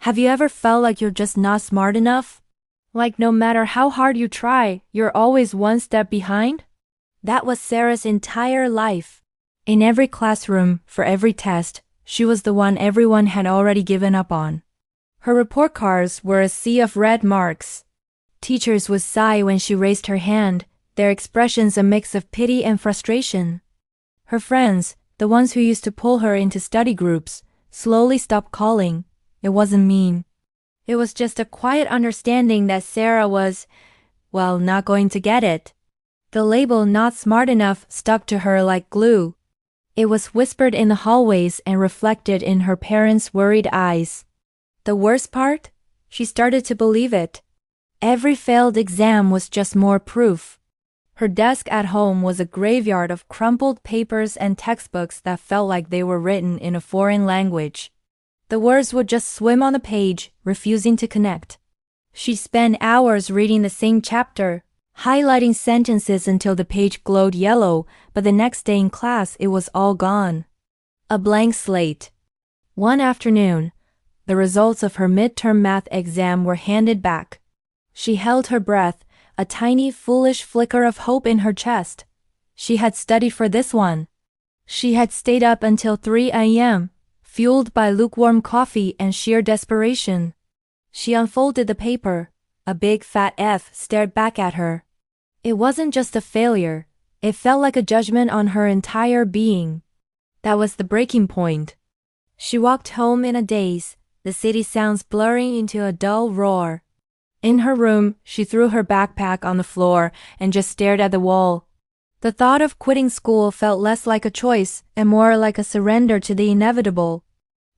Have you ever felt like you're just not smart enough? Like no matter how hard you try, you're always one step behind? That was Sarah's entire life. In every classroom, for every test, she was the one everyone had already given up on. Her report cards were a sea of red marks. Teachers would sigh when she raised her hand, their expressions a mix of pity and frustration. Her friends, the ones who used to pull her into study groups, slowly stopped calling. It wasn't mean. It was just a quiet understanding that Sarah was, well, not going to get it. The label "not smart enough" stuck to her like glue. It was whispered in the hallways and reflected in her parents' worried eyes. The worst part? She started to believe it. Every failed exam was just more proof. Her desk at home was a graveyard of crumpled papers and textbooks that felt like they were written in a foreign language. The words would just swim on the page, refusing to connect. She spent hours reading the same chapter, highlighting sentences until the page glowed yellow, but the next day in class it was all gone. A blank slate. One afternoon, the results of her midterm math exam were handed back. She held her breath, a tiny, foolish flicker of hope in her chest. She had studied for this one. She had stayed up until 3 a.m., fueled by lukewarm coffee and sheer desperation. She unfolded the paper. A big fat F stared back at her. It wasn't just a failure. It felt like a judgment on her entire being. That was the breaking point. She walked home in a daze, the city sounds blurring into a dull roar. In her room, she threw her backpack on the floor and just stared at the wall. The thought of quitting school felt less like a choice and more like a surrender to the inevitable.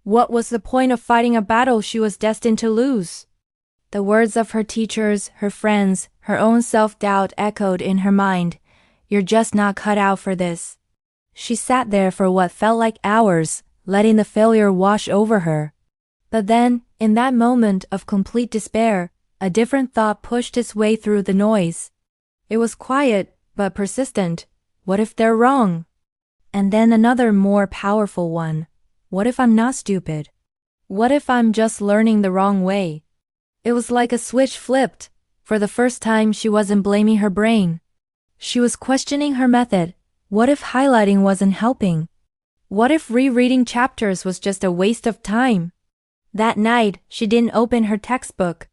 What was the point of fighting a battle she was destined to lose? The words of her teachers, her friends, her own self-doubt echoed in her mind. You're just not cut out for this. She sat there for what felt like hours, letting the failure wash over her. But then, in that moment of complete despair, a different thought pushed its way through the noise. It was quiet, but persistent. What if they're wrong? And then another more powerful one. What if I'm not stupid? What if I'm just learning the wrong way? It was like a switch flipped. For the first time, she wasn't blaming her brain. She was questioning her method. What if highlighting wasn't helping? What if rereading chapters was just a waste of time? That night, she didn't open her textbook.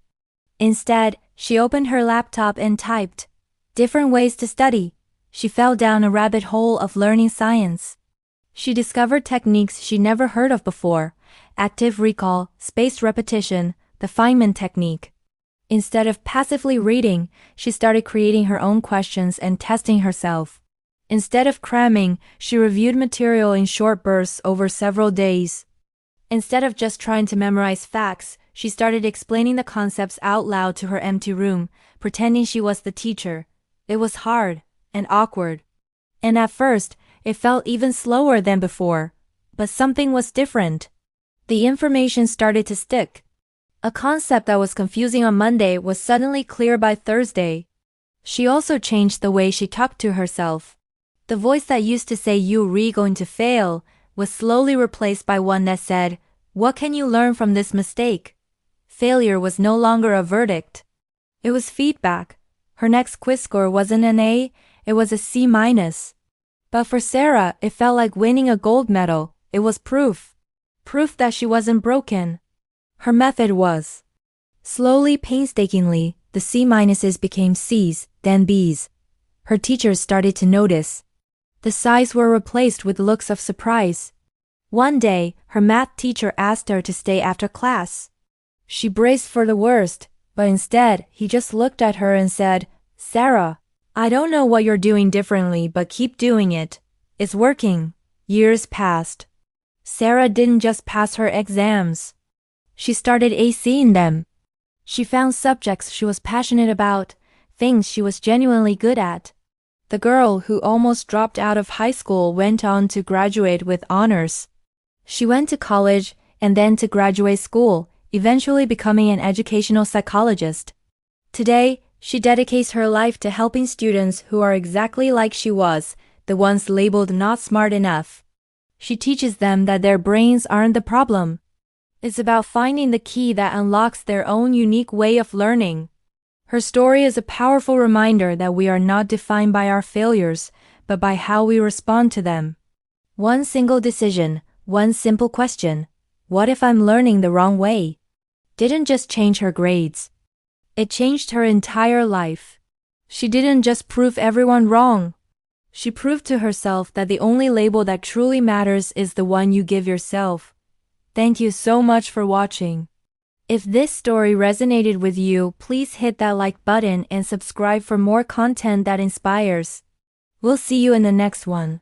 Instead, she opened her laptop and typed different ways to study. She fell down a rabbit hole of learning science. She discovered techniques she never heard of before: active recall, spaced repetition, the Feynman technique. Instead of passively reading, she started creating her own questions and testing herself. Instead of cramming, she reviewed material in short bursts over several days. Instead of just trying to memorize facts, she started explaining the concepts out loud to her empty room, pretending she was the teacher. It was hard and awkward. And at first, it felt even slower than before. But something was different. The information started to stick. A concept that was confusing on Monday was suddenly clear by Thursday. She also changed the way she talked to herself. The voice that used to say "you're going to fail" was slowly replaced by one that said, "What can you learn from this mistake?" Failure was no longer a verdict. It was feedback. Her next quiz score wasn't an A, it was a C-. But for Sarah, it felt like winning a gold medal. It was proof. Proof that she wasn't broken. Her method was. Slowly, painstakingly, the C-s became C's, then B's. Her teachers started to notice. The sighs were replaced with looks of surprise. One day, her math teacher asked her to stay after class. She braced for the worst, but instead, he just looked at her and said, "Sarah, I don't know what you're doing differently, but keep doing it. It's working." Years passed. Sarah didn't just pass her exams. She started acing them. She found subjects she was passionate about, things she was genuinely good at. The girl who almost dropped out of high school went on to graduate with honors. She went to college and then to graduate school, eventually becoming an educational psychologist. Today, she dedicates her life to helping students who are exactly like she was, the ones labeled not smart enough. She teaches them that their brains aren't the problem. It's about finding the key that unlocks their own unique way of learning. Her story is a powerful reminder that we are not defined by our failures, but by how we respond to them. One single decision, one simple question, what if I'm learning the wrong way? Didn't just change her grades. It changed her entire life. She didn't just prove everyone wrong. She proved to herself that the only label that truly matters is the one you give yourself. Thank you so much for watching. If this story resonated with you, please hit that like button and subscribe for more content that inspires. We'll see you in the next one.